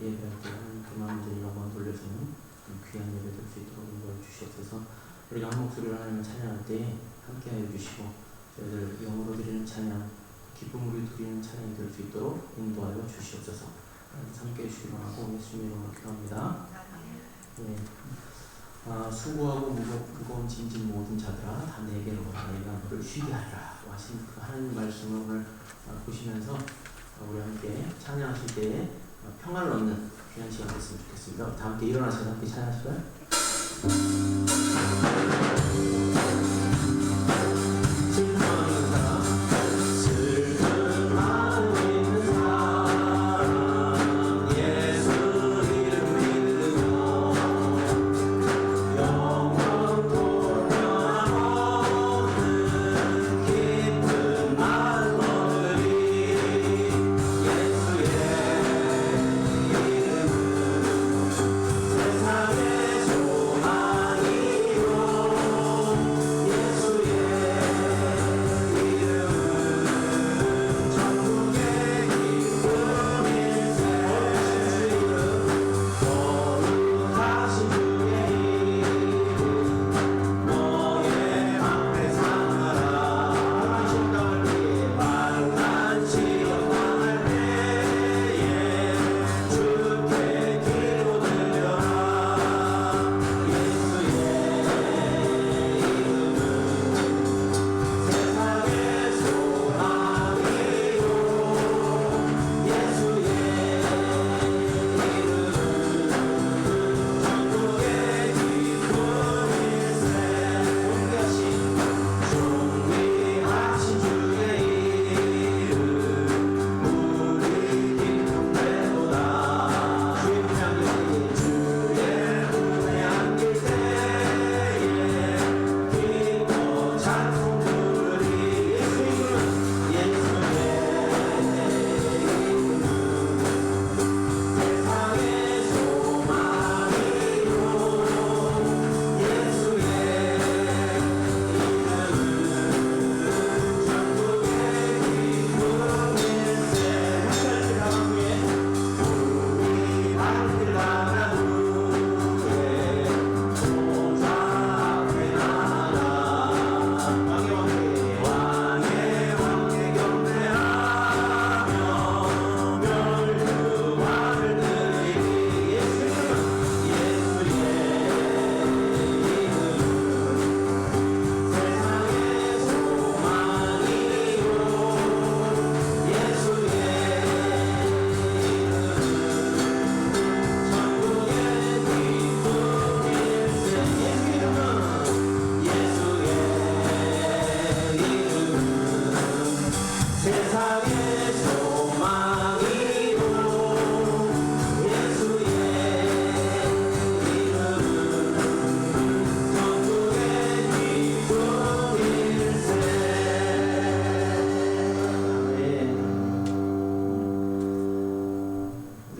예배할 때 하나님께 마음대로 영광 돌려주는 귀한 예배 될 수 있도록 인도해 주시옵소서. 우리가 한 목소리로 하나님을 찬양할 때 함께하여 주시고 저희들 영으로 드리는 찬양, 기쁨으로 드리는 찬양이 될 수 있도록 인도하여 주시옵소서. 함께해 주시기 바라고 예수님의 이름으로 기도합니다. 네. 수고하고 무거운 짐진 모든 자들아 다 내게로 오라 내가 너를 쉬게 하리라 하신 그 하나님 말씀을 오늘 보시면서 우리 함께 찬양하실 때에 평안을 얻는 귀한 시간 됐으면 좋겠습니다. 다 함께 일어나셔서 함께 찬양하실까요?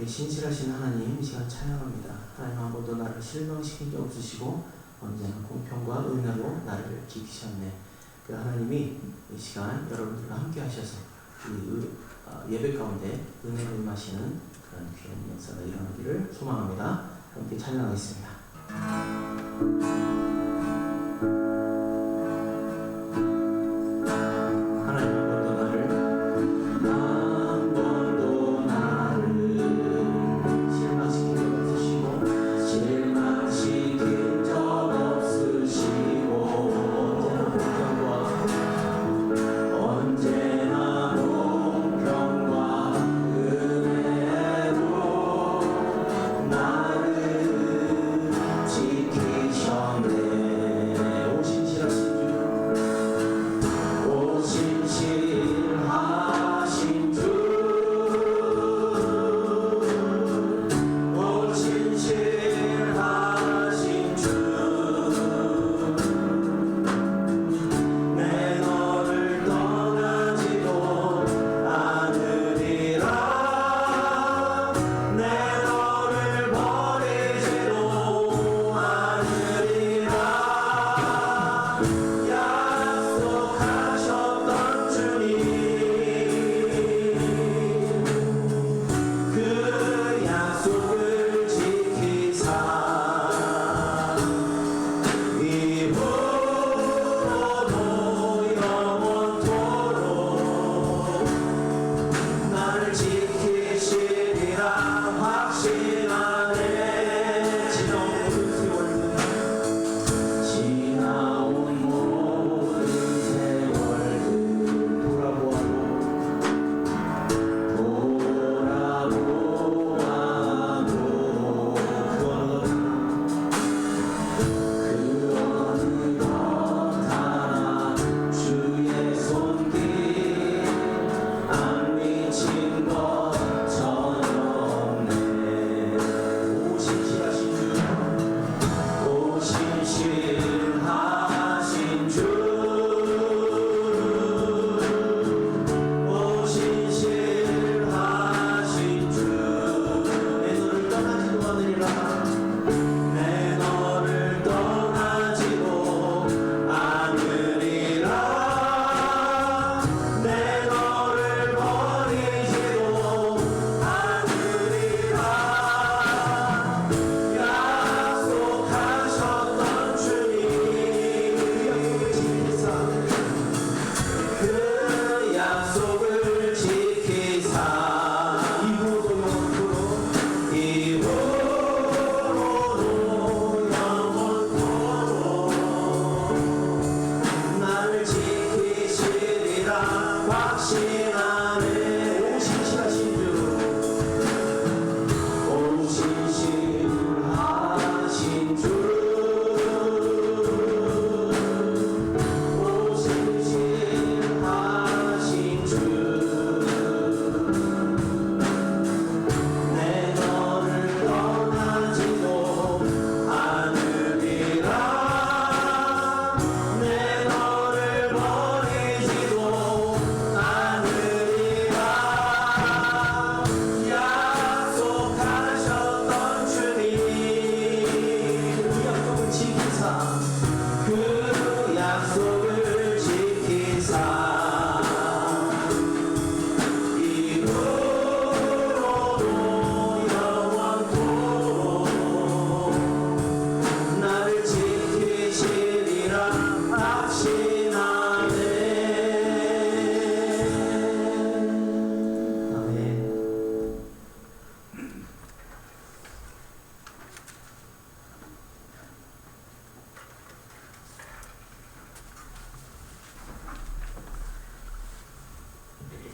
신실하신 하나님, 이 시간 찬양합니다. 하나님 한 번도 나를 실망시킨 적 없으시고 언제나 공평과 은혜로 나를 지키셨네. 그 하나님이 이 시간 여러분들과 함께 하셔서 이 예배 가운데 은혜로 임하시는 그런 귀한 역사가 일어나기를 소망합니다. 함께 찬양하겠습니다. 나를 지키셨네.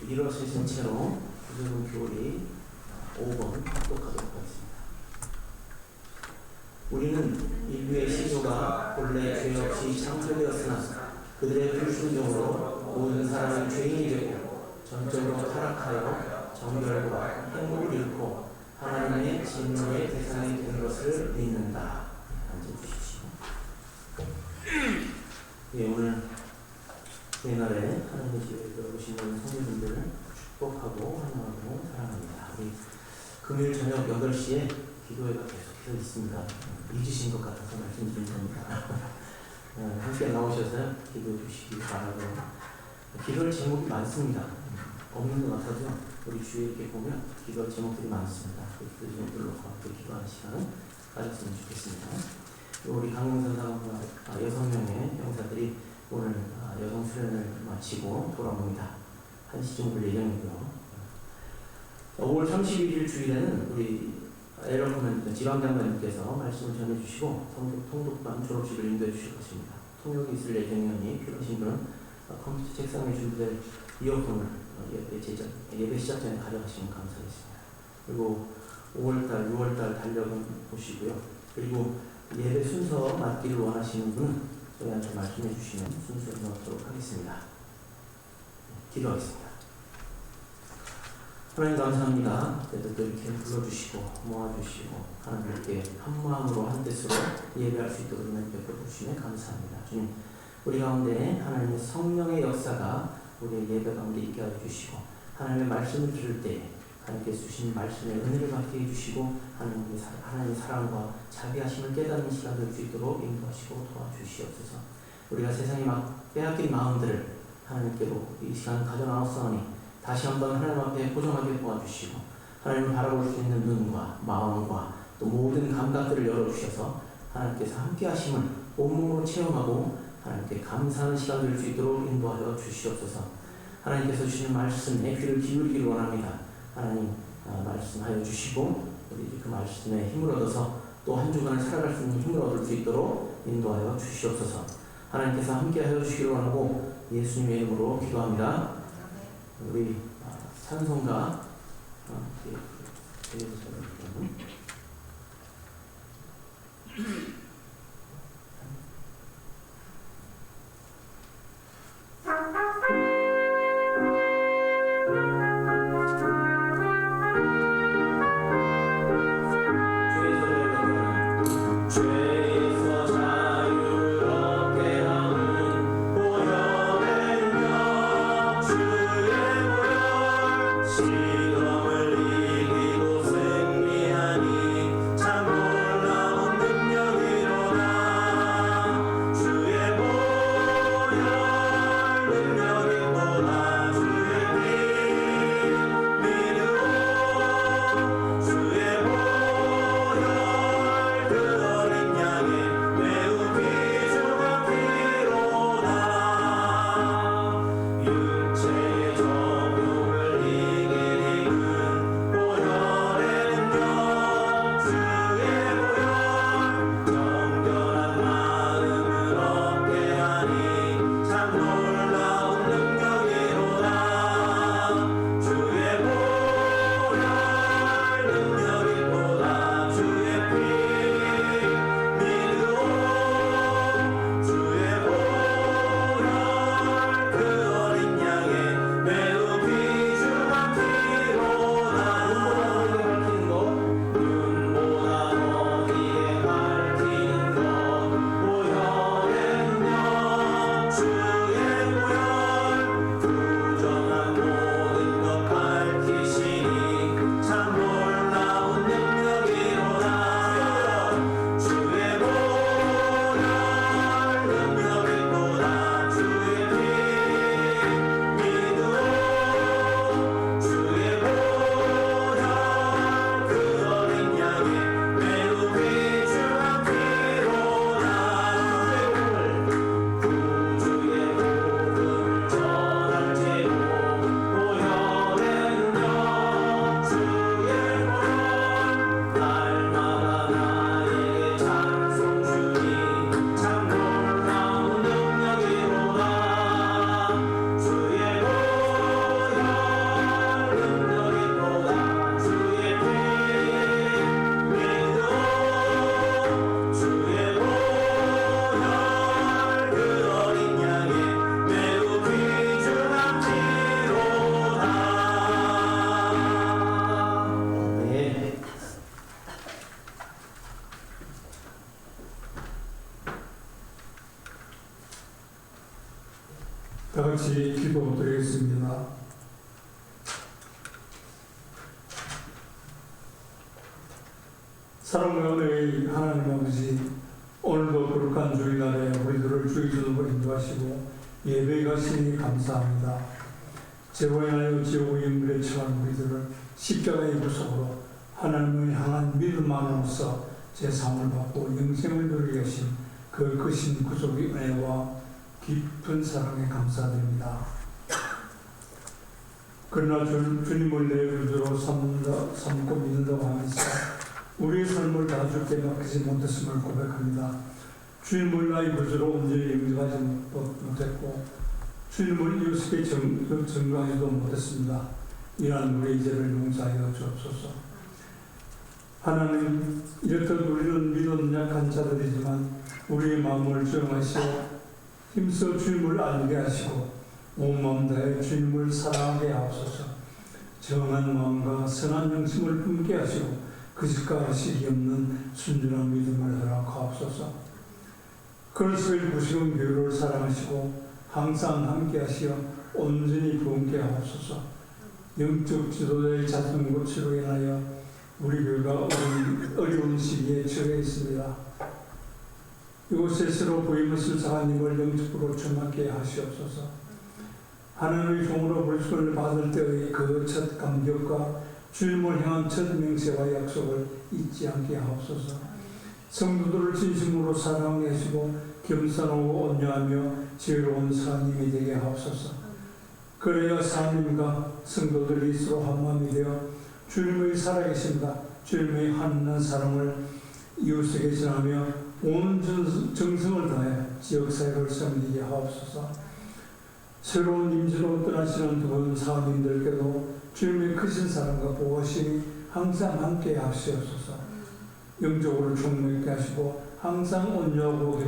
일어서신 채로 구절은 교리 5번 합독하도록 하겠습니다. 우리는 인류의 시조가 본래 죄 없이 창조되었으나 그들의 불순종으로 모든 사람이 죄인이 되고 전적으로 타락하여 정결과 행복을 잃고 하나님의 진노의 대상이 된 것을 믿는다. 앉아주십시오. 예, 오늘 옛날에 하나님의 집에 오시는 성도님들을 축복하고 환영하고 사랑합니다. 우리 금요일 저녁 8시에 기도회가 계속해서 있습니다. 잊으신 것 같아서 말씀드린 겁니다. 함께 나오셔서 기도해 주시기 바라고. 기도할 제목이 많습니다. 없는 것 같아도 우리 주위에 이렇게 보면 기도할 제목들이 많습니다. 그 기도 제목들로 함께 기도하는 시간을 가졌으면 좋겠습니다. 우리 강용선사와 6명의 형사들이 오늘 여성 수련을 마치고 돌아옵니다. 1시 정도 예정이고요. 5월 31일 주일에는 우리 에러커맨 지방장관님께서 말씀을 전해주시고 통독반 졸업식을 인도해 주실 것입니다. 통역이 있을 예정이니 필요하신 분은 컴퓨터 책상에 준비될 이어폰을 예배 시작 전에 가져가시면 감사하겠습니다. 그리고 5월달, 6월달 달력은 보시고요. 그리고 예배 순서 맡기를 원하시는 분은 저희한테 말씀해 주시면 순서를 넣도록 하겠습니다. 기도하겠습니다. 하나님 감사합니다. 그래도 또 이렇게 불러주시고 모아주시고 하나님께 한 마음으로 한 뜻으로 예배할 수 있도록 은혜 베풀어주시면 감사합니다. 주님, 우리 가운데 하나님의 성령의 역사가 우리의 예배 가운데 있게 해주시고 하나님의 말씀을 들을 때 하나님께서 주신 말씀에 은혜를 받게 해주시고 하나님의 사랑과 자비하심을 깨닫는 시간 될 수 있도록 인도하시고 도와주시옵소서. 우리가 세상에 막 빼앗긴 마음들을 하나님께로 이 시간 가져나왔사오니 다시 한번 하나님 앞에 고정하게 도와주시고 하나님을 바라볼 수 있는 눈과 마음과 또 모든 감각들을 열어주셔서 하나님께서 함께 하심을 온몸으로 체험하고 하나님께 감사하는 시간 될 수 있도록 인도하여 주시옵소서. 하나님께서 주시는 말씀에 귀를 기울이기를 원합니다. 하나님 말씀하여 주시고 우리 그 말씀에 힘을 얻어서 또 한 주간을 살아갈 수 있는 힘을 얻을 수 있도록 인도하여 주시옵소서. 하나님께서 함께하여 주시기를 원하고 예수님의 이름으로 기도합니다. 우리 찬송가 시험을 이기고 같이 기도드리겠습니다. 사랑과 은혜의 하나님 아버지, 오늘도 거룩한 주일날에 우리들을 주의 주님으로 인도하시고 예배에 가시니 감사합니다. 죄로 인하여 지옥의 영불에 처한 우리들을 십자가의 구속으로 하나님을 향한 믿음 안으로서 제사함을 받고 영생을 누리게 하신 그 크신 구속의 은혜와 깊은 사랑에 감사드립니다. 그러나 주님을 내 구주로 삼고 믿는다고 하면서 우리의 삶을 다 주께 맡기지 못했음을 고백합니다. 주님을 나의 구주로 온전히 영접하지 못했고 주님을 이웃에게 증거하지도 못했습니다. 이러한 우리의 죄를 용서하여 주옵소서. 하나님, 이렇듯 우리는 믿음 약한 자들이지만 우리의 마음을 조용하시어 힘써 주님을 알게 하시고 온 마음 다해 주님을 사랑하게 하옵소서. 정한 마음과 선한 영심을 품게 하시고 거짓과 실이 없는 순전한 믿음을 허락하옵소서. 그리스도의 구식은 교회를 사랑하시고 항상 함께 하시어 온전히 부흥케 하옵소서. 영적 지도자의 자손 고치로 인하여 우리 교회가 어려운 시기에 처해 있습니다. 이곳에 새로 부임을 쓴 사관님을 영적으로 충만케 하시옵소서. 하나님의 종으로 불순을 받을 때의 그 첫 감격과 주님을 향한 첫 명세와 약속을 잊지 않게 하옵소서. 성도들을 진심으로 사랑하게 하시고 겸손하고 온유하며 지혜로운 사님이 되게 하옵소서. 그래야 사님과 성도들이 서로 한마음이 되어 주님의 살아계심과 주님의 한낱 사랑을 이웃에게 전하며 온 정성을 다해 지역사회를 섬기게 하옵소서. 새로운 임지로 떠나시는 두 분 사모님들께도 주님의 크신 사랑과 보호하심이 항상 함께 하시옵소서. 영적으로 충만케 하시고 항상 온유하고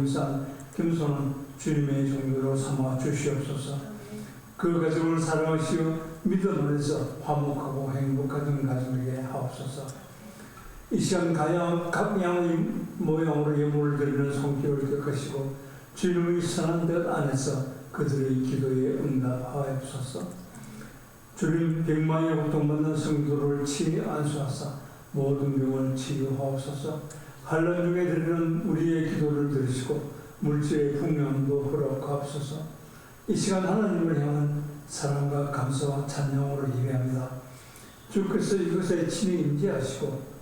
겸손한 주님의 종교로 삼아 주시옵소서. 그 가정을 사랑하시어 믿음 안에서 화목하고 행복한 가정에게 하옵소서. 이 시간 각 양의 모양으로 예물을 드리는 손길을 격하시고 주님의 선한 뜻 안에서 그들의 기도에 응답하옵소서. 주님, 백만의 고통받는 성도를 친히 안수하사 모든 병을 치유하옵소서. 환난 중에 드리는 우리의 기도를 들으시고 물질의 풍요함도 허락하옵소서. 이 시간 하나님을 향한 사랑과 감사와 찬양으로 예배합니다. 주께서 이것에 친히 임재하시고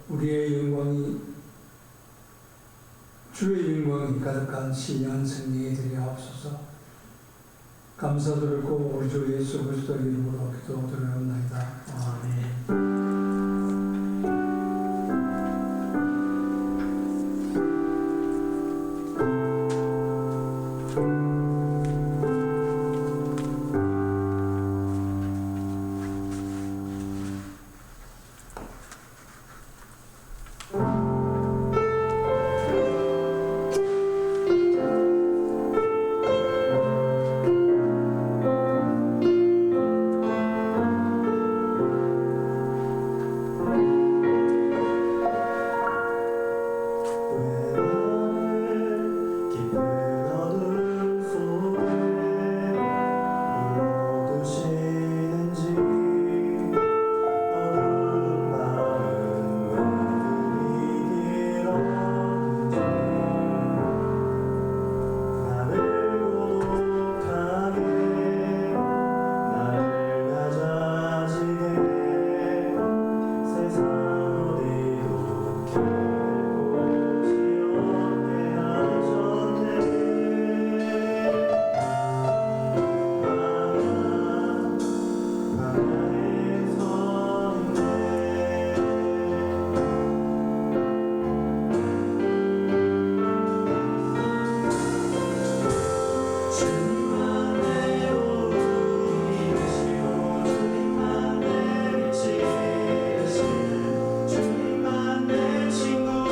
주의 영광이 가득한 신령한 성령이 되게 하옵소서. 감사드리고 우리 주 예수 그리스도의 이름으로 기도드리옵나이다. 아멘. 주님만 내 친구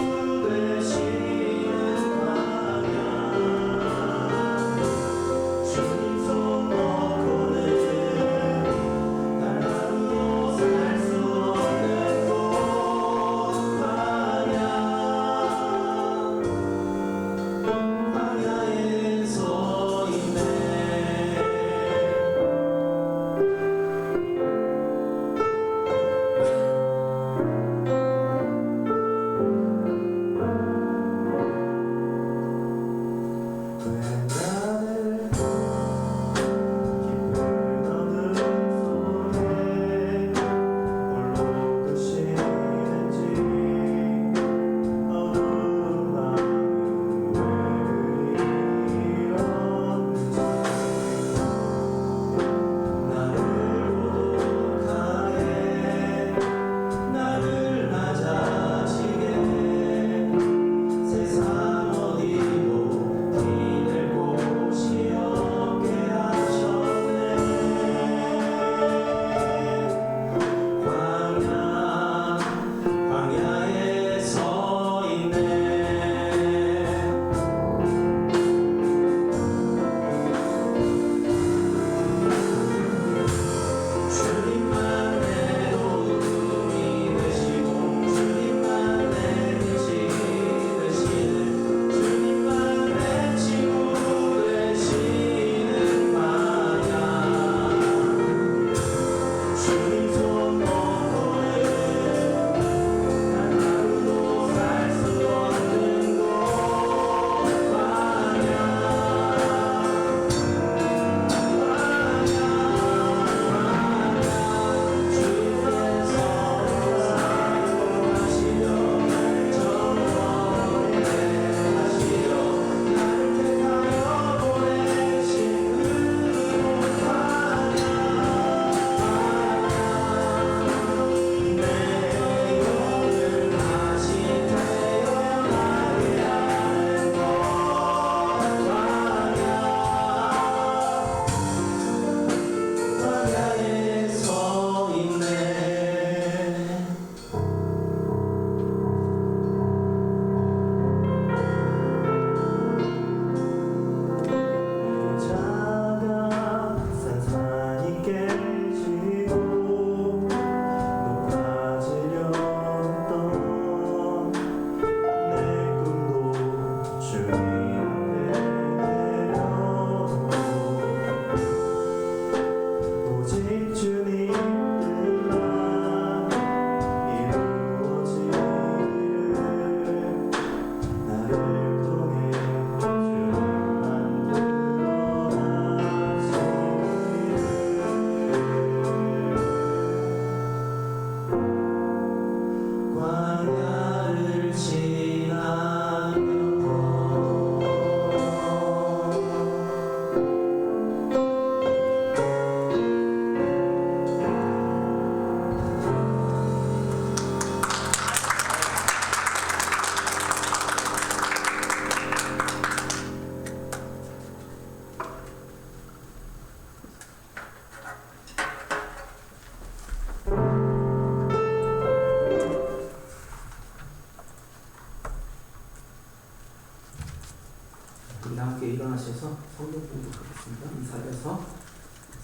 함께 일어나셔서 성경 공부하겠습니다. 이사야서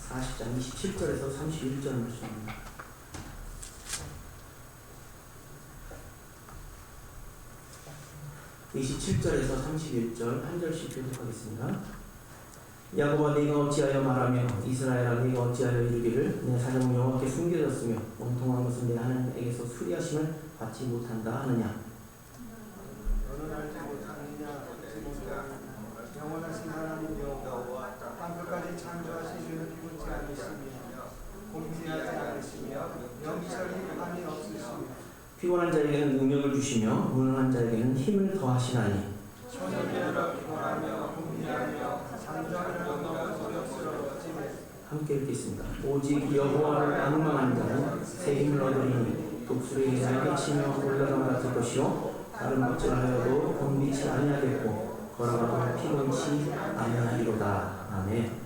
40장 27절에서 31절 말씀입니다. (27절에서 31절) 한 절씩 교독하겠습니다. 야곱아 네가 어찌하여 말하며 이스라엘아 네가 어찌하여 이르기를 내 사정은 여호와께 숨겨졌으며 원통한 것은 내 하나님에게서 수리하심을 받지 못한다 하느냐. 너는 알지 못하느냐 듣지 못하느냐 영원하신 하나님 여호와 땅끝까지 창조하신 이는 비웃지 않으시며 공지하지 않으시며 영철이 한이 없으시며 피곤한 자에게는 능력을 주시며 무능한 자에게는 힘을 더하시나니 천연이라 피곤하며 공리하며 상정하며 너무 어렵스러웠지. 함께 읽겠습니다. 오직 여호와를 악망하는 자는 새 힘을 얻으리니 독수리의 날개치며 올라가 맡을 것이요 다른 것을 하여도 번비치 아니하겠고 걸어가도 피곤치 아니하리로다. 아멘.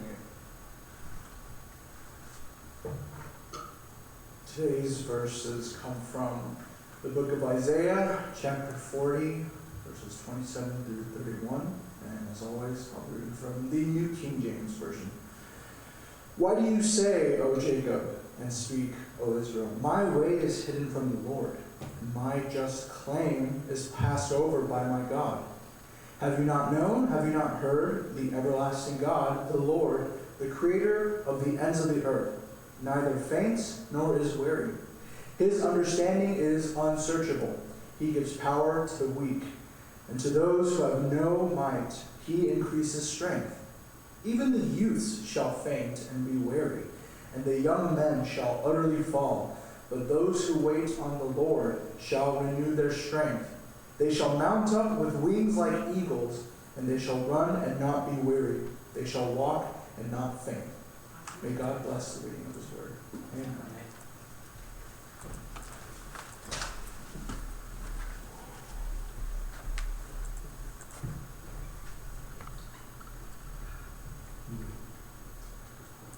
Today's verses come from the book of Isaiah, chapter 40, verses 27 through 31. And as always, I'll be reading from the New King James Version. Why do you say, O Jacob, and speak, O Israel, my way is hidden from the Lord, and my just claim is passed over by my God? Have you not known, have you not heard, the everlasting God, the Lord, the creator of the ends of the earth, neither faints nor is weary. His understanding is unsearchable. He gives power to the weak, and to those who have no might, he increases strength. Even the youths shall faint and be weary, and the young men shall utterly fall. But those who wait on the Lord shall renew their strength. They shall mount up with wings like eagles, and they shall run and not be weary. They shall walk and not faint. May God bless the reading of His word. Amen.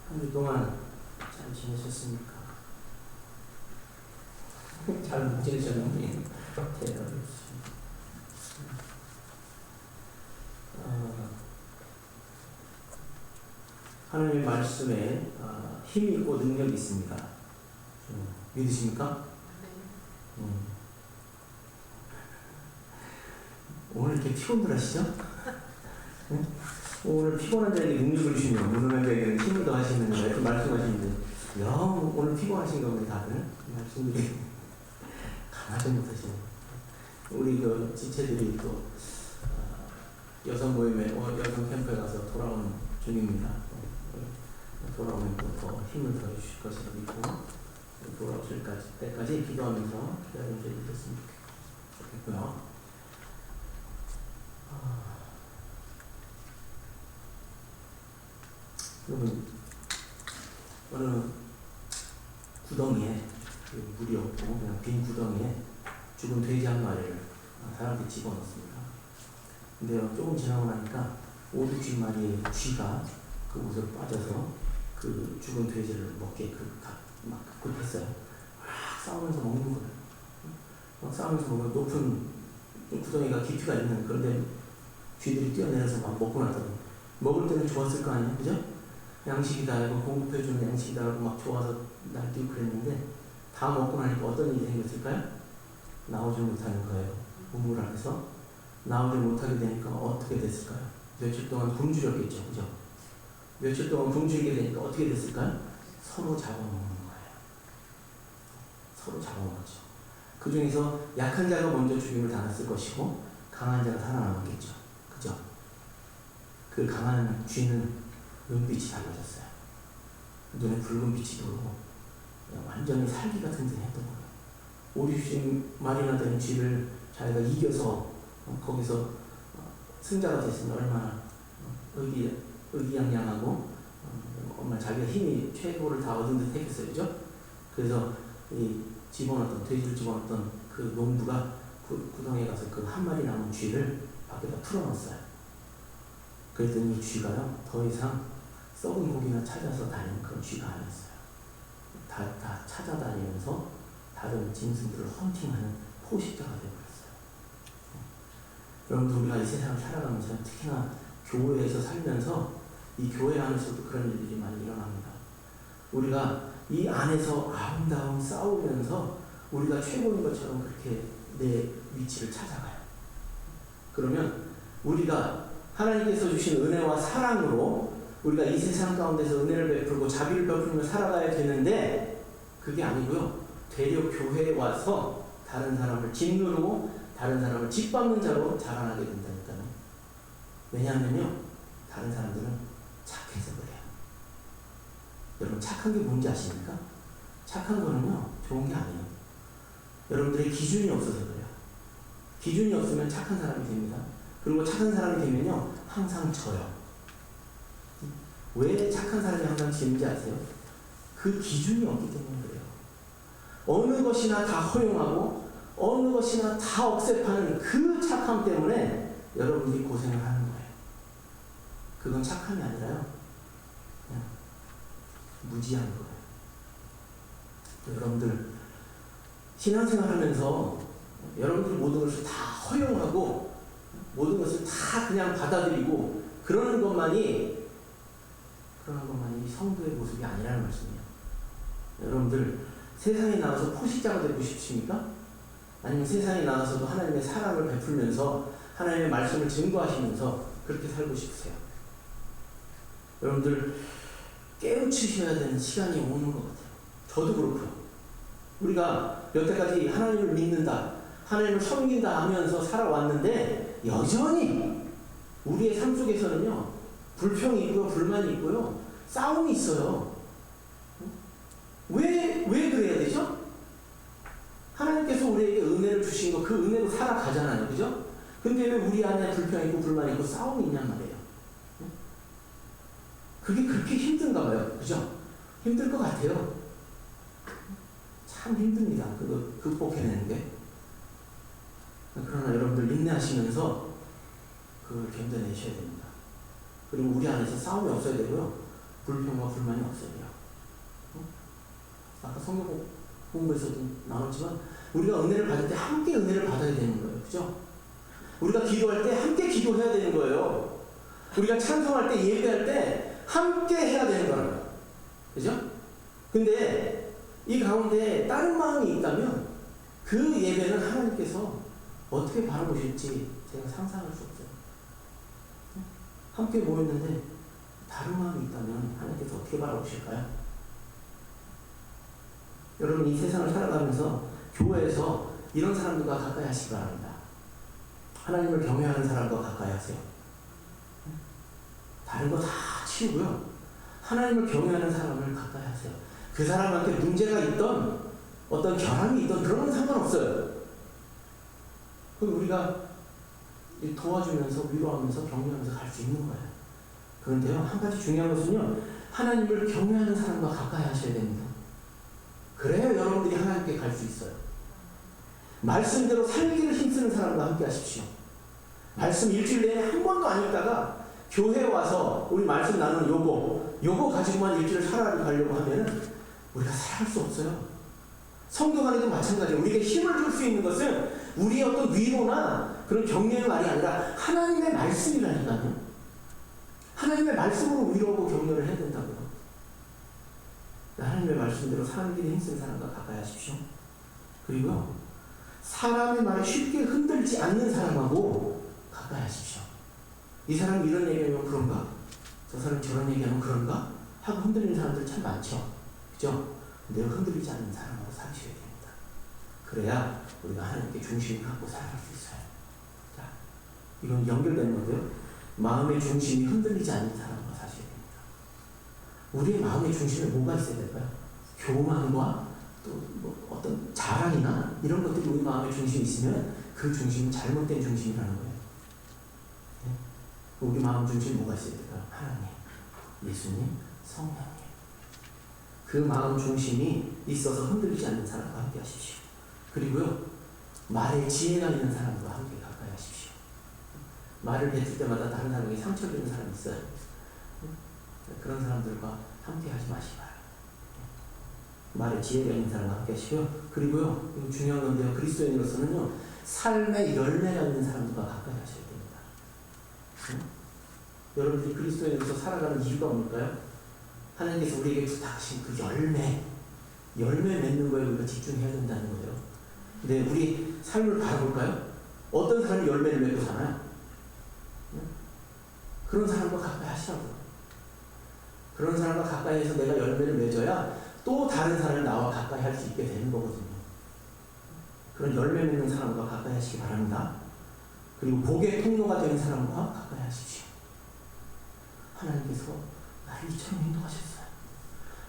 한 주 동안 잘 지내셨습니까? 잘 못 지내셨나요? 대단하십니다. 하나님의 말씀에 힘이 있고 능력이 있습니다. 믿으십니까? 오늘 이렇게 피곤들 하시죠? 오늘 피곤한 자에게 능력을 주시며 무능한 자에게는 힘을 더하시는 이렇게 말씀하시는데, 야, 오늘 피곤하신가 보네. 다들 말씀들이 강하지 못하시네. 우리 그 지체들이 또 여성 모임에 여성 캠프에 가서 돌아오는 중입니다. 돌아오면 또 더 힘을 더 주실 것으로 믿고 돌아오실 때까지 기도하면서 기다림 해주셨으면 좋겠고요. 여러분, 어느 구덩이에 물이 없고 그냥 빈 구덩이에 죽은 돼지 한 마리를 사람들이 집어넣습니다. 근데요, 조금 지나고 나니까 오두쥐 마리의 쥐가 그곳으로 빠져서 그 죽은 돼지를 먹게 막 급했어요. 막 싸우면서 먹는 거예요. 막 싸우면서 먹으면 높은 구덩이가 깊이가 있는, 그런데 쥐들이 뛰어내려서 막 먹고 나더니 먹을 때는 좋았을 거 아니에요, 그죠? 양식이다, 이거 공급해주는 양식이다 하고 막 좋아서 날뛰고 그랬는데 다 먹고 나니까 어떤 일이 생겼을까요? 나오지 못하는 거예요. 우물 안에서 나오지 못하게 되니까 어떻게 됐을까요? 며칠 동안 굶주렸겠죠, 그죠? 며칠 동안 굶주리게 되니까 어떻게 됐을까요? 서로 잡아먹는 거예요. 서로 잡아먹었죠. 그 중에서 약한 자가 먼저 죽임을 당했을 것이고 강한 자가 살아남았겠죠, 그죠? 그 강한 쥐는 눈빛이 달라졌어요. 눈에 붉은 빛이 돌고 완전히 살기가 든든했던 거예요. 오두쥐 마리나 되는 쥐를 자기가 이겨서 거기서 승자가 됐으면 얼마나 의기양양하고 정말 자기가 힘이 최고를 다 얻은 듯 했겠어요, 그죠? 그래서 이 돼지를 집어넣었던 그 농부가 구덩이에 가서 그 한 마리 남은 쥐를 밖에다 풀어놨어요. 그랬더니 이 쥐가요, 더 이상 썩은 고기나 찾아서 다니는 그런 쥐가 아니었어요. 다 찾아다니면서 다른 짐승들을 헌팅하는 포식자가 되어버렸어요. 여러분들, 우리가 이 세상을 살아가면서 특히나 교회에서 살면서 이 교회 안에서도 그런 일들이 많이 일어납니다. 우리가 이 안에서 아름다움 싸우면서 우리가 최고인 것처럼 그렇게 내 위치를 찾아가요. 그러면 우리가 하나님께서 주신 은혜와 사랑으로 우리가 이 세상 가운데서 은혜를 베풀고 자비를 베풀며 살아가야 되는데 그게 아니고요. 되려 교회에 와서 다른 사람을 짓누르고 다른 사람을 짓밟는 자로 자라나게 된다니까요. 왜냐하면요. 다른 사람들은 착해서 그래요. 여러분 착한 게 뭔지 아십니까? 착한 거는요. 좋은 게 아니에요. 여러분들의 기준이 없어서 그래요. 기준이 없으면 착한 사람이 됩니다. 그리고 착한 사람이 되면요. 항상 져요. 왜 착한 사람이 항상 지는지 아세요? 그 기준이 없기 때문에 그래요. 어느 것이나 다 허용하고 어느 것이나 다 억셉하는 그 착함 때문에 여러분들이 고생을 하는 거예요. 그건 착함이 아니라요. 그냥 무지한 거예요. 여러분들 신앙생활 하면서 여러분들이 모든 것을 다 허용하고 모든 것을 다 그냥 받아들이고 그러는 것만이 성도의 모습이 아니라는 말씀이에요. 여러분들 세상에 나가서 포식자가 되고 싶습니까? 아니면 세상에 나가서도 하나님의 사랑을 베풀면서 하나님의 말씀을 증거하시면서 그렇게 살고 싶으세요? 여러분들 깨우치셔야 되는 시간이 오는 것 같아요. 저도 그렇고요. 우리가 여태까지 하나님을 믿는다, 하나님을 섬긴다 하면서 살아왔는데 여전히 우리의 삶 속에서는요 불평이 있고요, 불만이 있고요, 싸움이 있어요. 왜 그래야 되죠? 하나님께서 우리에게 은혜를 주신 거 그 은혜로 살아가잖아요. 그죠? 근데 왜 우리 안에 불평이 있고 불만이 있고 싸움이 있냔 말이에요. 그게 그렇게 힘든가 봐요. 그죠? 힘들 것 같아요. 참 힘듭니다. 그거 극복해내는 게. 그러나 여러분들 인내하시면서 그걸 견뎌내셔야 됩니다. 그리고 우리 안에서 싸움이 없어야 되고요. 불평과 불만이 없어야 돼요. 아까 성경 공부에서도 나눴지만 우리가 은혜를 받을 때 함께 은혜를 받아야 되는 거예요. 그죠? 우리가 기도할 때 함께 기도해야 되는 거예요. 우리가 찬송할 때 예배할 때 함께 해야 되는 거예요. 그죠? 근데 이 가운데 다른 마음이 있다면 그 예배는 하나님께서 어떻게 바라보실지 제가 상상할 수 없어요. 함께 모였는데 다른 마음이 있다면 하나님께서 어떻게 바라보실까요? 여러분 이 세상을 살아가면서 교회에서 이런 사람들과 가까이 하시기 바랍니다. 하나님을 경외하는 사람과 가까이 하세요. 다른 거 다 치우고요. 하나님을 경외하는 사람을 가까이 하세요. 그 사람한테 문제가 있던 어떤 결함이 있던 그런 건 상관없어요. 그럼 우리가 도와주면서 위로하면서 격려하면서 갈 수 있는 거예요. 그런데요 한 가지 중요한 것은요 하나님을 경외하는 사람과 가까이 하셔야 됩니다. 그래야 여러분들이 하나님께 갈 수 있어요. 말씀대로 살기를 힘쓰는 사람과 함께 하십시오. 말씀 일주일 내에 한 번도 안 읽다가 교회에 와서 우리 말씀 나누는 요거 가지고만 일주일 살아가려고 하면은 우리가 살아갈 수 없어요. 성도 간에도 마찬가지예요. 우리에게 힘을 줄 수 있는 것은 우리의 어떤 위로나 그런 격려의 말이 아니라 하나님의 말씀이라니까요. 하나님의 말씀으로 위로하고 격려를 해야 된다고요. 하나님의 말씀대로 사람들이 힘쓴 사람과 가까이 하십시오. 그리고 사람의 말에 쉽게 흔들리지 않는 사람하고 가까이 하십시오. 이 사람이 이런 얘기하면 그런가? 저 사람이 저런 얘기하면 그런가? 하고 흔들리는 사람들 참 많죠. 그죠? 내가 흔들리지 않는 사람하고 사셔야 됩니다. 그래야 우리가 하나님께 중심을 갖고 살아갈 수 있어요. 자, 이건 연결되는 건데요. 마음의 중심이 흔들리지 않는 사람과 사셔야 됩니다. 우리의 마음의 중심에 뭐가 있어야 될까요? 교만과 또 뭐 어떤 자랑이나 이런 것들이 우리 마음의 중심이 있으면 그 중심은 잘못된 중심이라는 거예요. 네? 우리 마음 중심에 뭐가 있어야 될까요? 하나님, 예수님, 성령님. 그 마음 중심이 있어서 흔들리지 않는 사람과 함께 하십시오. 그리고요, 말에 지혜가 있는 사람과 함께 가까이 하십시오. 말을 뱉을 때마다 다른 사람에게 상처 주는 사람이 있어요. 그런 사람들과 함께 하지 마시기 바랍니다. 말에 지혜가 있는 사람과 함께 하시고요. 그리고요, 이거 중요한 건데요, 그리스도인으로서는요, 삶의 열매가 있는 사람들과 가까이 하셔야 됩니다. 여러분들이 그리스도인으로서 살아가는 이유가 뭘까요? 하나님께서 우리에게 부탁하신 그 열매 맺는 거에 우리가 집중해야 된다는 거예요. 근데 우리 삶을 바라볼까요? 어떤 사람이 열매를 맺고 사나요? 그런 사람과 가까이 하시라고요. 그런 사람과 가까이 해서 내가 열매를 맺어야 또 다른 사람이 나와 가까이 할 수 있게 되는 거거든요. 그런 열매 맺는 사람과 가까이 하시기 바랍니다. 그리고 복의 통로가 되는 사람과 가까이 하십시오. 하나님께서 나를 이처럼 인도하셨어요.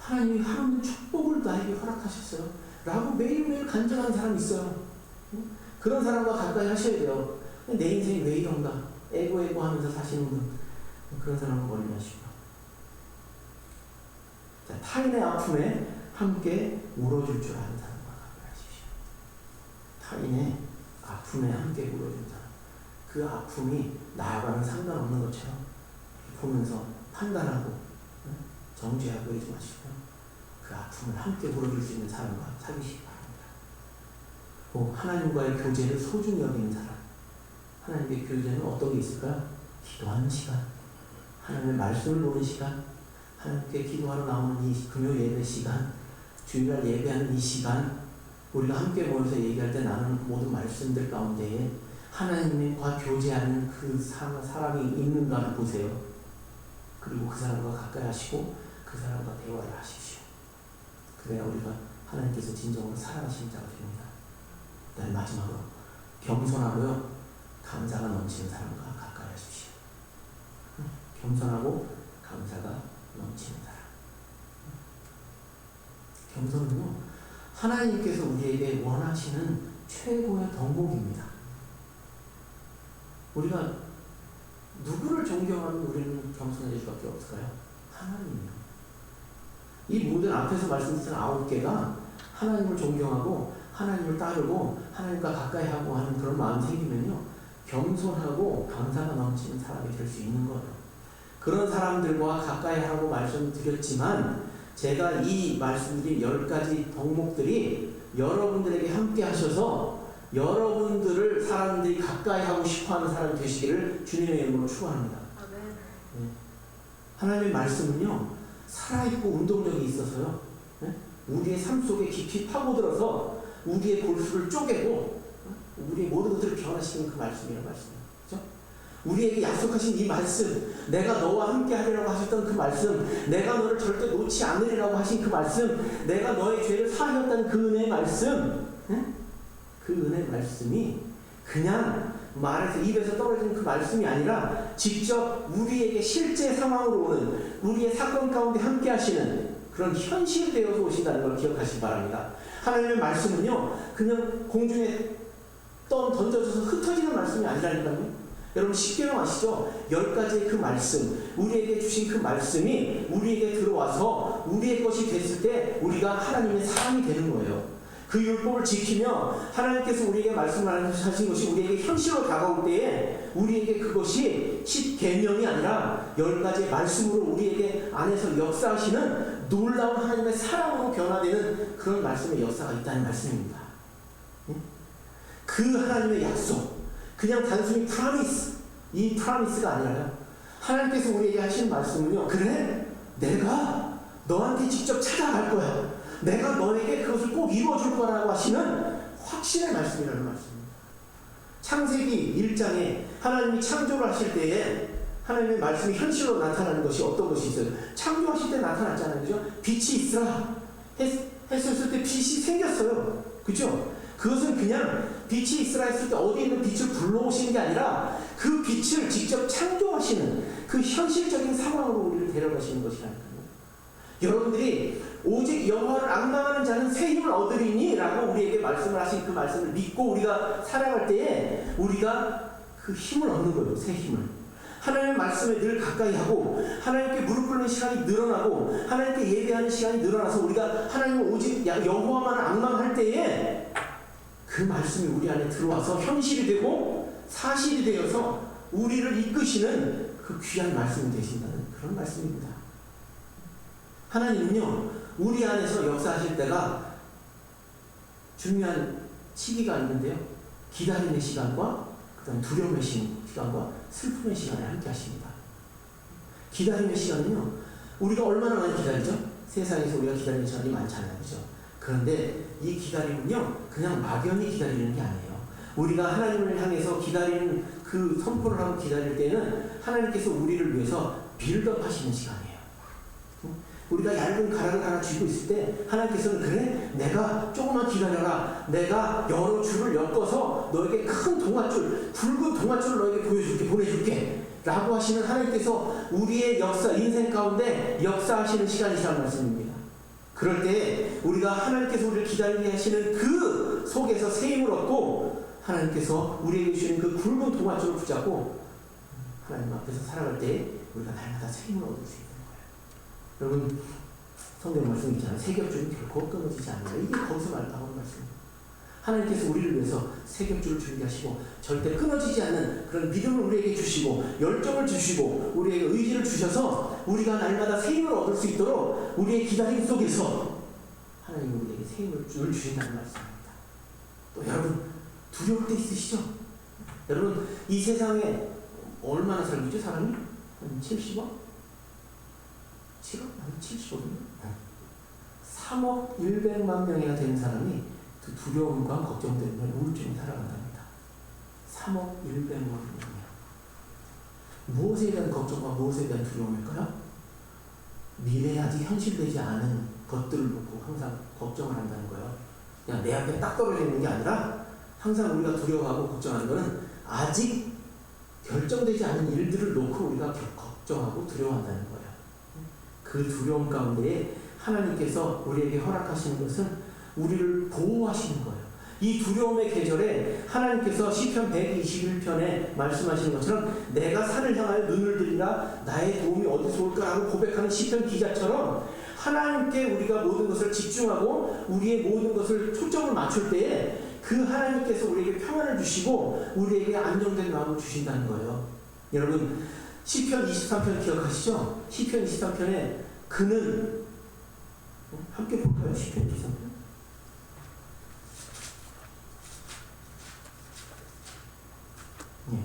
하나님이 하나님 축복을 나에게 허락하셨어요. 라고 매일매일 간증하는 사람이 있어요. 그런 사람과 가까이 하셔야 돼요. 내 인생이 왜 이런가? 에고 하면서 사시는 분, 그런 사람과 멀리 하시고. 자, 타인의 아픔에 함께 울어줄 줄 아는 사람과 가까이 하십시오. 타인의 아픔에 함께 울어줄 사람. 그 아픔이 나와는 상관없는 것처럼 보면서 판단하고 정죄하고 이러지 마시고요. 그 아픔을 함께 물어줄 수 있는 사람과 사귀시기 바랍니다. 하나님과의 교제를 소중히 여기는 사람. 하나님의 교제는 어떤 게 있을까요? 기도하는 시간, 하나님의 말씀을 보는 시간, 하나님께 기도하러 나오는 이 금요 예배 시간, 주일날 예배하는 이 시간, 우리가 함께 모여서 얘기할 때 나누는 모든 말씀들 가운데에 하나님과 교제하는 그 사람이 있는가를 보세요. 그리고 그 사람과 가까이 하시고 그 사람과 대화를 하십시오. 그래야 우리가 하나님께서 진정으로 사랑하시는 자가 됩니다. 그다음에 마지막으로 겸손하고요, 감사가 넘치는 사람과 가까이 하십시오. 겸손하고 감사가 넘치는 사람. 겸손은요, 하나님께서 우리에게 원하시는 최고의 덕목입니다. 우리가 누구를 존경하면 우리는 겸손해질 수밖에 없을까요? 하나님이요. 이 모든 앞에서 말씀드린 9개가 하나님을 존경하고 하나님을 따르고 하나님과 가까이 하고 하는 그런 마음이 생기면요, 겸손하고 감사가 넘치는 사람이 될 수 있는 거예요. 그런 사람들과 가까이 하라고 말씀드렸지만 제가 이 말씀드린 10가지 덕목들이 여러분들에게 함께 하셔서 여러분들을 사람들이 가까이 하고 싶어하는 사람이 되시기를 주님의 이름으로 축원합니다. 네. 하나님의 말씀은요, 살아있고 운동력이 있어서요, 우리의 삶 속에 깊이 파고들어서 우리의 골수를 쪼개고 우리의 모든 것들을 변화시키는 그 말씀이라는 말씀이에요. 그렇죠? 우리에게 약속하신 이 말씀, 내가 너와 함께 하리라고 하셨던 그 말씀, 내가 너를 절대 놓지 않으리라고 하신 그 말씀, 내가 너의 죄를 사하였다는 그 은혜의 말씀, 그 은혜의 말씀이 그냥 말에서 입에서 떨어지는 그 말씀이 아니라 직접 우리에게 실제 상황으로 오는, 우리의 사건 가운데 함께 하시는 그런 현실이 되어서 오신다는 걸 기억하시기 바랍니다. 하나님의 말씀은요, 그냥 공중에 던져져서 흩어지는 말씀이 아니라니까요. 여러분 십계명 아시죠? 10가지의 그 말씀, 우리에게 주신 그 말씀이 우리에게 들어와서 우리의 것이 됐을 때 우리가 하나님의 사람이 되는 거예요. 그 율법을 지키며 하나님께서 우리에게 말씀하신 것이 우리에게 현실로 다가올 때에 우리에게 그것이 10계명이 아니라 10가지의 말씀으로 우리에게 안에서 역사하시는 놀라운 하나님의 사랑으로 변화되는 그런 말씀의 역사가 있다는 말씀입니다. 그 하나님의 약속, 그냥 단순히 프라미스, 이 프라미스가 아니라요, 하나님께서 우리에게 하신 말씀은요, 그래? 내가 너한테 직접 찾아갈 거야. 내가 너에게 그것을 꼭 이루어줄 거라고 하시는 확신의 말씀이라는 말씀입니다. 창세기 1장에 하나님이 창조를 하실 때에 하나님의 말씀이 현실로 나타나는 것이 어떤 것이 있어요? 창조하실 때 나타났잖아요. 그죠? 빛이 있으라 했을 때 빛이 생겼어요. 그죠? 그것은 그냥 빛이 있으라 했을 때 어디에 있는 빛을 불러오시는 게 아니라 그 빛을 직접 창조하시는 그 현실적인 상황으로 우리를 데려가시는 것이라니까요. 여러분들이 오직 여호와를 앙망하는 자는 새 힘을 얻으리니 라고 우리에게 말씀을 하신 그 말씀을 믿고 우리가 살아갈 때에 우리가 그 힘을 얻는 거예요. 새 힘을. 하나님의 말씀에 늘 가까이 하고 하나님께 무릎 꿇는 시간이 늘어나고 하나님께 예배하는 시간이 늘어나서 우리가 하나님을 오직 여호와만 앙망할 때에 그 말씀이 우리 안에 들어와서 현실이 되고 사실이 되어서 우리를 이끄시는 그 귀한 말씀이 되신다는 그런 말씀입니다. 하나님은요, 우리 안에서 역사하실 때가 중요한 시기가 있는데요, 기다림의 시간과 그 다음 두려움의 시간과 슬픔의 시간에 함께 하십니다. 기다림의 시간은요, 우리가 얼마나 많이 기다리죠? 세상에서 우리가 기다리는 시간이 많잖아요. 그죠? 그런데 이 기다림은요, 그냥 막연히 기다리는 게 아니에요. 우리가 하나님을 향해서 기다리는 그 선포를 하고 기다릴 때는 하나님께서 우리를 위해서 빌드업 하시는 시간이에요. 우리가 얇은 가락을 하나 쥐고 있을 때 하나님께서는 그래? 내가 조금만 기다려라. 내가 여러 줄을 엮어서 너에게 큰 동아줄, 굵은 동아줄을 너에게 보여줄게, 보내줄게 라고 하시는 하나님께서 우리의 역사, 인생 가운데 역사하시는 시간이라는 말씀입니다. 그럴 때 우리가 하나님께서 우리를 기다리게 하시는 그 속에서 새 힘을 얻고 하나님께서 우리에게 주시는 그 굵은 동아줄을 붙잡고 하나님 앞에서 살아갈 때 우리가 날마다 새 힘을 얻을 수 있는 거예요. 여러분, 성경 말씀 있잖아요. 새 겹줄은 결코 끊어지지 않는다. 이게 거기서 나오는 말씀입니다. 하나님께서 우리를 위해서 새 겹줄을 준비하시고 절대 끊어지지 않는 그런 믿음을 우리에게 주시고 열정을 주시고 우리에게 의지를 주셔서 우리가 날마다 새 힘을 얻을 수 있도록 우리의 기다림 속에서 하나님 우리에게 새 힘을 주신다는 말씀입니다. 또 여러분, 두려울 때 있으시죠? 여러분, 이 세상에 얼마나 살고 있죠, 사람이? 한 70억? 7억? 한 70억이요? 3억 100만 명이나 되는 사람이 그 두려움과 걱정 때문에 우울증이 살아간답니다. 3억 100만 명이요. 무엇에 대한 걱정과 무엇에 대한 두려움일까요? 미래에 아직 현실되지 않은 것들을 놓고 항상 걱정을 한다는 거예요. 그냥 내 앞에 딱 떨어져 있는 게 아니라 항상 우리가 두려워하고 걱정하는 것은 아직 결정되지 않은 일들을 놓고 우리가 걱정하고 두려워한다는 거예요. 그 두려움 가운데에 하나님께서 우리에게 허락하시는 것은 우리를 보호하시는 거예요. 이 두려움의 계절에 하나님께서 시편 121편에 말씀하시는 것처럼 내가 산을 향하여 눈을 들이라 나의 도움이 어디서 올까라고 고백하는 시편 기자처럼 하나님께 우리가 모든 것을 집중하고 우리의 모든 것을 초점을 맞출 때에 그 하나님께서 우리에게 평안을 주시고 우리에게 안정된 마음을 주신다는 거예요. 여러분, 시편 23편 기억하시죠? 시편 23편에 그는 함께 볼까요? 시편 23편.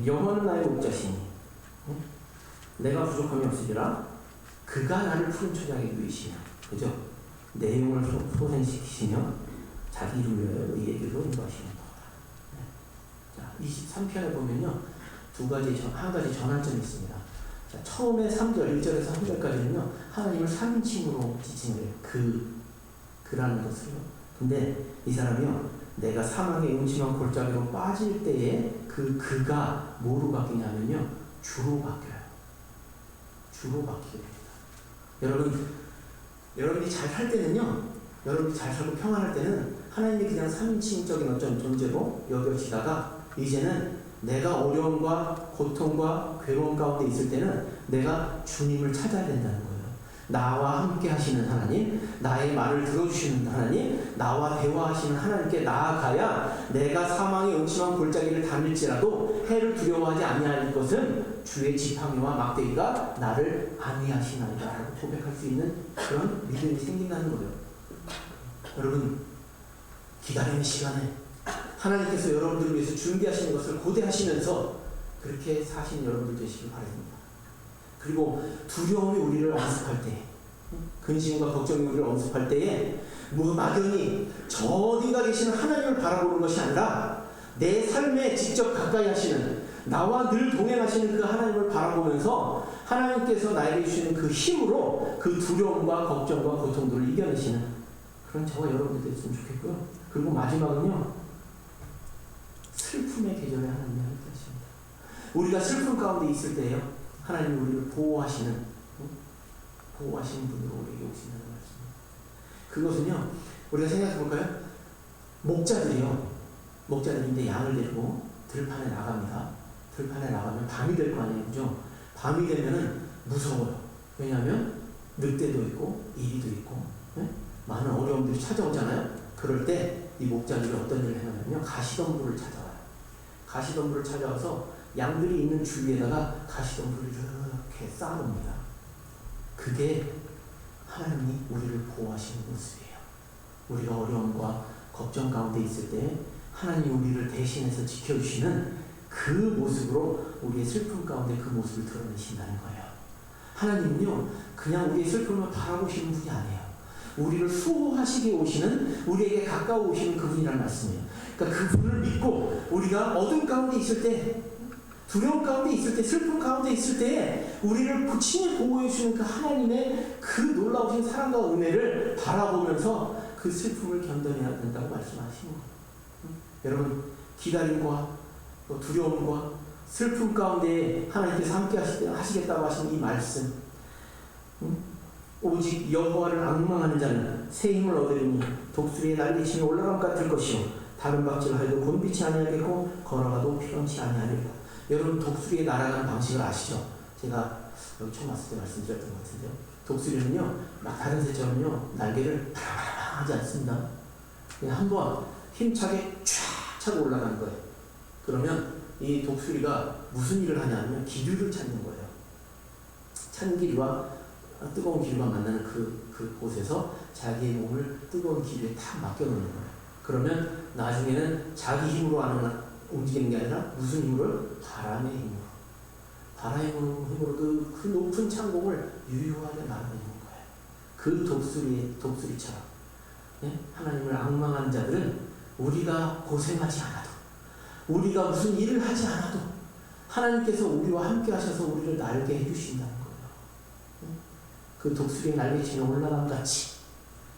여호와는 나의 목자시니 내가 부족함이 없으리라. 그가 나를 푸른 초장에 누이시며, 그죠? 내 영혼을 소생시키시며 자기 이름을 위하여 의에게로 인도하시는 거다. 자, 23편에 보면요, 한 가지 전환점이 있습니다. 자, 처음에 3절, 1절에서 3절까지는요, 하나님을 3인칭으로 지칭을 해요. 그라는 것을요. 근데 이 사람이요, 내가 사망의 음침한 골짜기로 빠질 때에 그가 뭐로 바뀌냐면요, 주로 바뀌어요. 주로 바뀌게 됩니다. 여러분이 잘 살 때는요, 여러분이 잘 살고 평안할 때는 하나님이 그냥 3인칭적인 어떤 존재로 여겨지다가 이제는 내가 어려움과 고통과 괴로움 가운데 있을 때는 내가 주님을 찾아야 된다는 거예요. 나와 함께 하시는 하나님, 나의 말을 들어주시는 하나님, 나와 대화하시는 하나님께 나아가야 내가 사망의 음침한 골짜기를 다닐지라도 해를 두려워하지 아니할 것은 주의 지팡이와 막대기가 나를 안위하시나이다 라고 고백할 수 있는 그런 믿음이 생긴다는 거예요. 여러분, 기다림의 시간에 하나님께서 여러분들을 위해서 준비하시는 것을 고대하시면서 그렇게 사시는 여러분들 되시길 바랍니다. 그리고 두려움이 우리를 엄습할 때, 근심과 걱정이 우리를 엄습할 때에 막연히 저 어딘가 계시는 하나님을 바라보는 것이 아니라 내 삶에 직접 가까이 하시는, 나와 늘 동행하시는 그 하나님을 바라보면서 하나님께서 나에게 주시는 그 힘으로 그 두려움과 걱정과 고통들을 이겨내시는 그런 저와 여러분들 됐으면 좋겠고요. 그리고 마지막은요, 슬픔의 계절에 하나님이 함께 하십니다. 우리가 슬픔 가운데 있을 때요, 하나님이 우리를 보호하시는 분으로 우리에게 오신다는 말씀입니다. 그것은요, 우리가 생각해 볼까요? 목자들인데 양을 데리고 들판에 나갑니다. 들판에 나가면 밤이 될 거 아니에요, 그죠? 밤이 되면은 무서워요. 왜냐하면 늑대도 있고 이리도 있고 많은 어려움들이 찾아오잖아요. 그럴 때 이 목자들이 어떤 일을 해냐면요, 가시덤불을 찾아와요. 가시덤불을 찾아와서 양들이 있는 주위에다가 가시덤불을 이렇게 쌓아놓습니다. 그게 하나님이 우리를 보호하시는 모습이에요. 우리가 어려움과 걱정 가운데 있을 때 하나님이 우리를 대신해서 지켜주시는 그 모습으로 우리의 슬픔 가운데 그 모습을 드러내신다는 거예요. 하나님은요 그냥 우리의 슬픔을 바라보시는 분이 아니에요. 우리를 수호하시게 오시는, 우리에게 가까워 오시는 그분이라는 말씀이에요. 그러니까 그분을 믿고 우리가 어둠 가운데 있을 때, 두려움 가운데 있을 때, 슬픔 가운데 있을 때 우리를 친히 보호해 주시는 그 하나님의 그 놀라우신 사랑과 은혜를 바라보면서 그 슬픔을 견뎌내야 된다고 말씀하시는 거예요. 여러분, 기다림과 또 두려움과 슬픔 가운데 하나님께서 함께 하시겠다고 하신 이 말씀, 오직 여호와를 앙망하는 자는 새 힘을 얻으리니 독수리의 날개심이 올라감 같을 것이요 다른 박질 하여도 곤비치 아니하겠고 걸어가도 피곤치 아니하리라. 여러분, 독수리의 날아가는 방식을 아시죠? 제가 여기 처음 왔을 때 말씀드렸던 것 같은데요. 독수리는요 막 다른 새처럼요 날개를 바라바라 하지 않습니다. 그냥 한번 힘차게 쫙 차고 올라가는 거예요. 그러면 이 독수리가 무슨 일을 하냐면 기류를 찾는 거예요. 찬 기류와 뜨거운 기류가 만나는 그곳에서 자기의 몸을 뜨거운 기류에 탁 맡겨놓는 거예요. 그러면 나중에는 자기 힘으로 움직이는 게 아니라 무슨 힘으로? 바람의 힘으로. 바람의 힘으로 그 높은 창공을 유유하게 날아다니는 거예요. 그 독수리처럼. 네? 하나님을 앙망하는 자들은 우리가 고생하지 않아도, 우리가 무슨 일을 하지 않아도 하나님께서 우리와 함께 하셔서 우리를 날게 해주신다는 거예요. 그 독수리의 날개치면 올라감 같이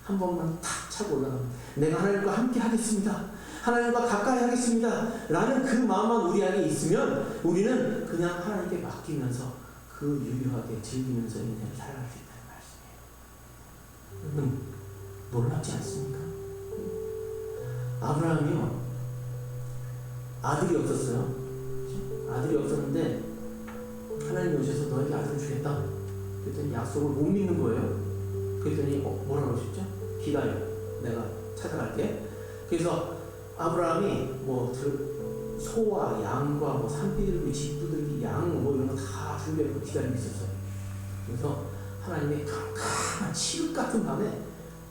한 번만 탁 차고 올라가면 내가 하나님과 함께 하겠습니다. 하나님과 가까이 하겠습니다. 라는 그 마음만 우리 안에 있으면 우리는 그냥 하나님께 맡기면서 그 유유하게 즐기면서 인생을 살아갈 수 있다는 말씀이에요. 놀랍지 않습니까? 아브라함이요 아들이 없었어요. 아들이 없었는데 하나님이 오셔서 너에게 아들을 주겠다. 그랬더니 약속을 못 믿는 거예요. 그랬더니 뭐라고 하셨죠? 기다려, 내가 찾아갈게. 그래서 아브라함이 뭐 소와 양과 뭐 산비둘기, 집두들기, 양 뭐 이런 거 다 준비하고 기다리고 있었어요. 그래서 하나님의 캄캄한 칠흑 같은 밤에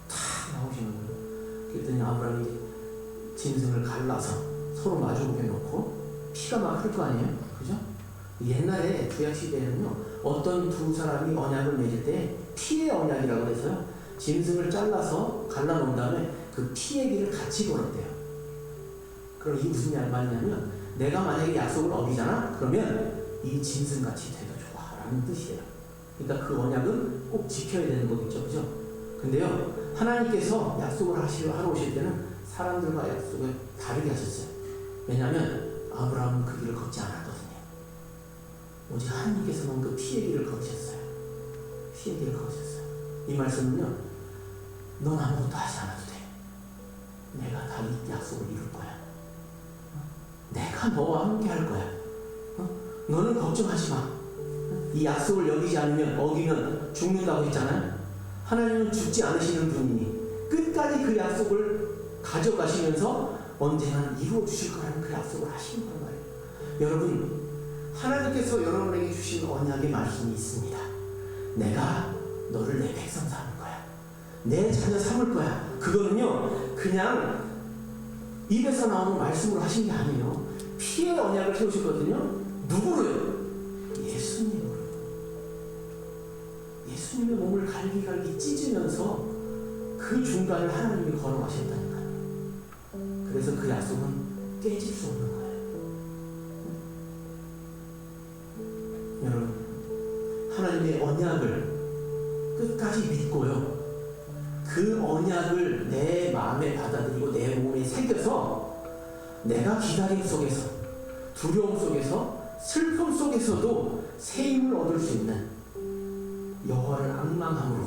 탁 나오시는 거예요. 그랬더니 아브라함이 짐승을 갈라서 서로 마주보게 놓고 피가 막 흐를 거 아니에요, 그죠? 옛날에 구약 시대에는요 어떤 두 사람이 언약을 맺을 때 피의 언약이라고 해서요 짐승을 잘라서 갈라놓은 다음에 그 피의 길을 같이 걸었대요. 그럼 이게 무슨 말이냐면 내가 만약에 약속을 어기잖아? 그러면 이 짐승같이 돼도 좋아 라는 뜻이에요. 그러니까 그 언약은 꼭 지켜야 되는 거겠죠, 그죠? 근데요 하나님께서 약속을 하러 오실 때는 사람들과 약속을 다르게 하셨어요. 왜냐하면 아브라함은 그 길을 걷지 않았거든요. 오직 하나님께서만 그 피의 길을 걸으셨어요. 피의 길을 걸으셨어요. 이 말씀은요, 넌 아무것도 하지 않아도 돼. 내가 다 이 약속을 이룰 거야. 내가 너와 함께 할 거야. 너는 걱정하지 마. 이 약속을 어기면 죽는다고 했잖아요. 하나님은 죽지 않으시는 분이니 끝까지 그 약속을 가져가시면서 언제나 이루어 주실 거라는 그 약속을 하시는 거예요. 여러분, 하나님께서 여러분에게 주신 언약의 말씀이 있습니다. 내가 너를 내 백성 삼을 거야. 내 자녀 삼을 거야. 그거는요 그냥 입에서 나오는 말씀으로 하신 게 아니에요. 피의 언약을 세우셨거든요. 누구로요? 예수님으로. 예수님의 몸을 갈기갈기 찢으면서 그 중간을 하나님이 걸어가셨다니까요. 그래서 그 약속은 깨질 수 없는 거예요. 여러분, 하나님의 언약을 끝까지 믿고요. 그 언약을 내 마음에 받아들이고 내 몸에 새겨서 내가 기다림 속에서, 두려움 속에서, 슬픔 속에서도 새 힘을 얻을 수 있는 여호와를 앙망함으로,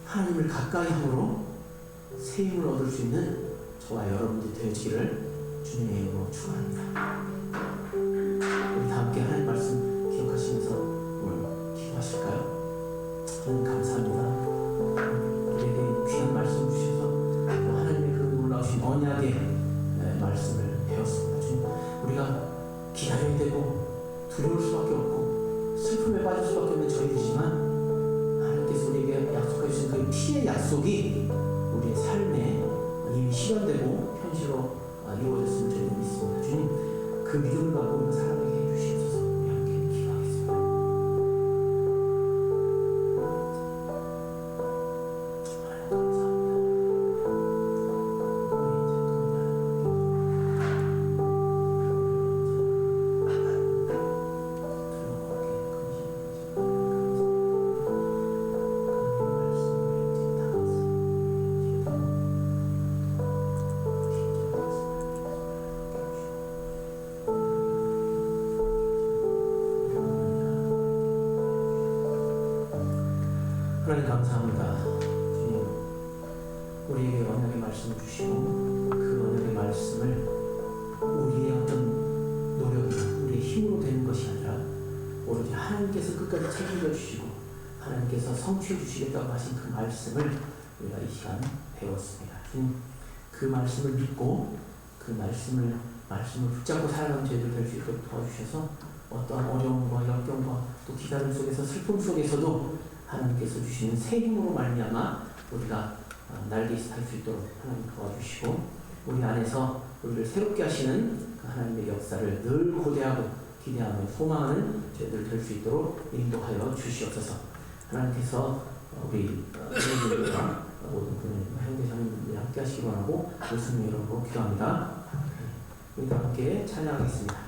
하나님을 가까이 함으로 새 힘을 얻을 수 있는 저와 여러분들이 되어지기를 주님의 이름으로 축원합니다. 우리 다 함께 하나님 말씀 기억하시면서 오늘 기도하실까요? 하나님 감사합니다. 우리에게 귀한 말씀 주셔서 하나님의 그 놀라우신 언약의 말씀을 배웠습니다. 주님, 우리가 기다려야 되고 두려울 수밖에 없고 슬픔에 빠질 수밖에 없는 저희들이지만 하나님께서 우리에게 약속해 주신 그 피의 약속이 우리의 삶에 이미 실현되고 현실로 이루어졌으면 저희는 믿습니다. 주님, 그 믿음을 갖고 우리가 살아가게 해주시옵소서. 우리 함께 기도하겠습니다. 하나님 감사합니다. 주님, 우리에게 언약의 말씀을 주시고 그 언약의 말씀을 우리의 어떤 노력이나 우리의 힘으로 되는 것이 아니라 오로지 하나님께서 끝까지 책임져 주시고 하나님께서 성취해 주시겠다고 하신 그 말씀을 우리가 이 시간 배웠습니다. 주님, 그 말씀을 믿고 그 말씀을 붙잡고 살아가는 저희들 될 수 있도록 도와주셔서 어떠한 어려움과 역경과 또 기다림 속에서 슬픔 속에서도 하나님께서 주시는 새 힘으로 말미암아 우리가 날개짓 할 수 있도록 하나님 도와주시고 우리 안에서 우리를 새롭게 하시는 그 하나님의 역사를 늘 고대하고 기대하며 소망하는 저희들 될 수 있도록 인도하여 주시옵소서. 하나님께서 우리 선생님들과 모든 분들과 형제자매님들이 함께 하시기 원하고 예수님 이름으로 기도합니다. 우리 다 함께 찬양하겠습니다.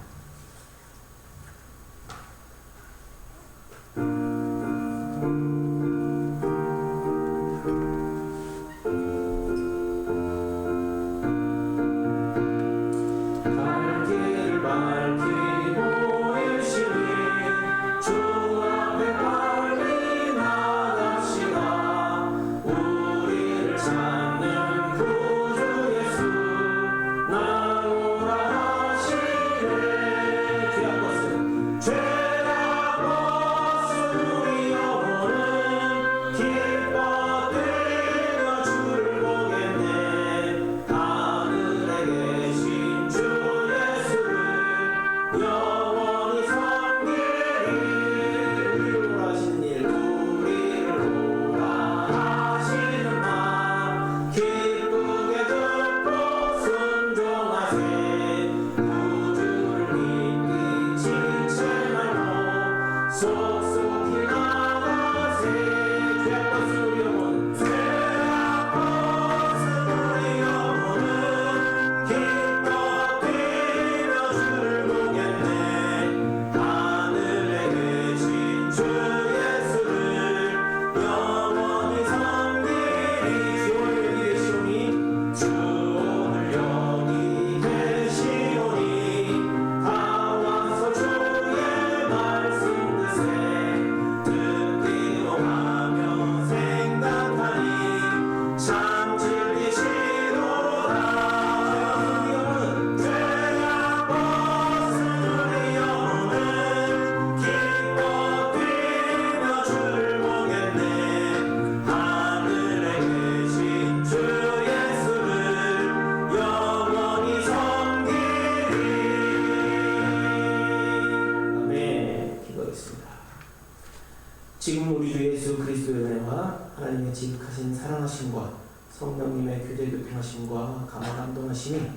지금 우리 주 예수 그리스도의 은혜와 하나님의 지극하신 사랑하심과 성령님의 교제 교통하심과 감화 감동하심이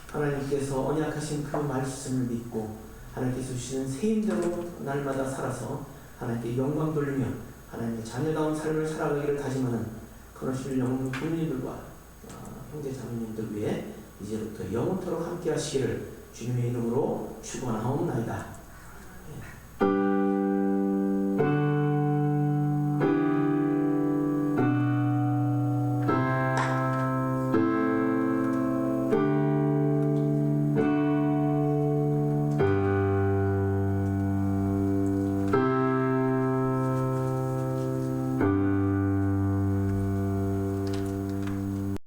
하나님께서 언약하신 그 말씀을 믿고 하나님께서 주시는 새 힘대로 날마다 살아서 하나님께 영광 돌리며 하나님의 자녀다운 삶을 살아가기를 다짐하는 거느실 영혼 국민들과 형제 자매님들 위해 이제부터 영원토록 함께 하시기를 주님의 이름으로 축원하옵나이다.